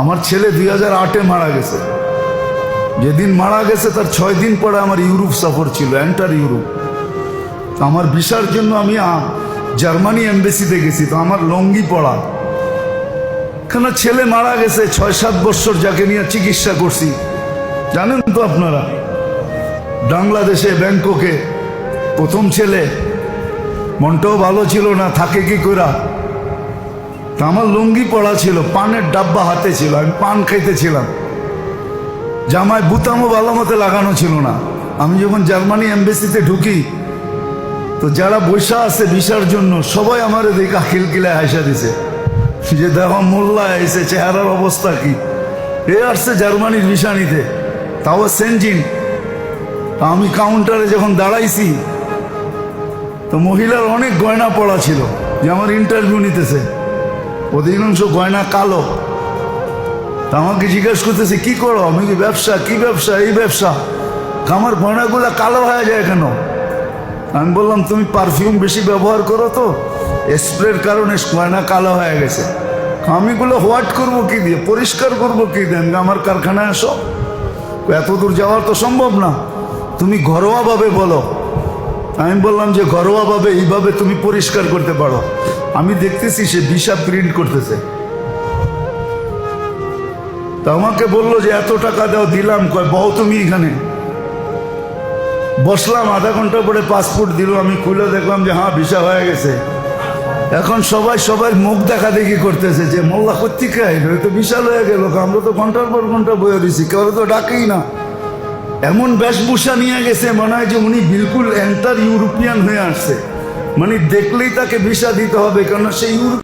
আমার ছেলে 2008-এ মারা গেছে। যেদিন মারা গেছে তার 6 দিন পরে আমার ইউরোপ সফর ছিল, এন্টার ইউরোপ। তো আমার ভিসার জন্য আমি জার্মানি এমবেসিতে গেছি। তো আমার লঙ্গি পড়া, কেন ছেলে মারা গেছে 6-7 বছর, যাকে নিয়ে চিকিৎসা করছি জানেন তো আপনারা। বাংলাদেশে ব্যাংককে প্রথম ছেলে, মনটাও ভালো ছিল না, থাকে কি করা। তা আমার লুঙ্গি পড়া ছিল, পানের ডাব্বা হাতে ছিল, আমি পান খাইতেছিলাম, জামায় বুতামও ভালো মতো লাগানো ছিল না। আমি যখন জার্মানি এমবেসিতে ঢুকি তো যারা বৈশা আছে ভিসার জন্য সবাই আমার দেখে খিলকিলায় হাসা দিছে যে দেখো মোল্লা এসে, চেহারার অবস্থা কি, এ আসছে জার্মানির ভিসা নিতে, তাও সেনজিন। আমি কাউন্টারে যখন দাঁড়াইছি তো মহিলার অনেক গয়না পড়া ছিল, যে আমার ইন্টারভিউ নিতেছে, অধিকাংশ গয়না কালো। তা আমাকে জিজ্ঞেস করতেছে কি করো, আমি কি ব্যবসা, কি ব্যবসা, এই ব্যবসা। আমার গয়নাগুলো কালো হয়ে যায় কেন? আমি বললাম তুমি পারফিউম বেশি ব্যবহার করো তো স্প্রের কারণে গয়না কালো হয়ে গেছে। আমিগুলো হোয়াট করবো কি দিয়ে, পরিষ্কার করবো কি দিয়ে? আমার কারখানায় আসো, এত দূর যাওয়ার তো সম্ভব না, তুমি ঘরোয়াভাবে বলো। আমি বললাম যে ঘরোয়াভাবে এইভাবে তুমি পরিষ্কার করতে পারো। আমি দেখতেছি সে ভিসা প্রিন্ট করতেছে। তা আমাকে বললো যে এত টাকা দাও, দিলাম। কয় বউ তুমি এখানে। বসলাম, আধা ঘন্টা পরে পাসপোর্ট দিল, আমি খুলে দেখলাম যে হ্যাঁ ভিসা হয়ে গেছে। এখন সবাই সবার মুখ দেখা দেখি করতেছে যে মোল্লা কোত্থেকে আইলো, তো বিশাল হয়ে গেল, আমরা তো ঘন্টার পর ঘন্টা বয়ে দিছি, কেউ তো ডাকেই না। এমন বেশভূষা নিয়ে গেছে, মনে হয় যে উনি বিলকুল এন্টার ইউরোপিয়ান হয়ে আসছে, মানে দেখলেই তাকে ভিসা দিতে হবে, কেন সেই ইউরোপ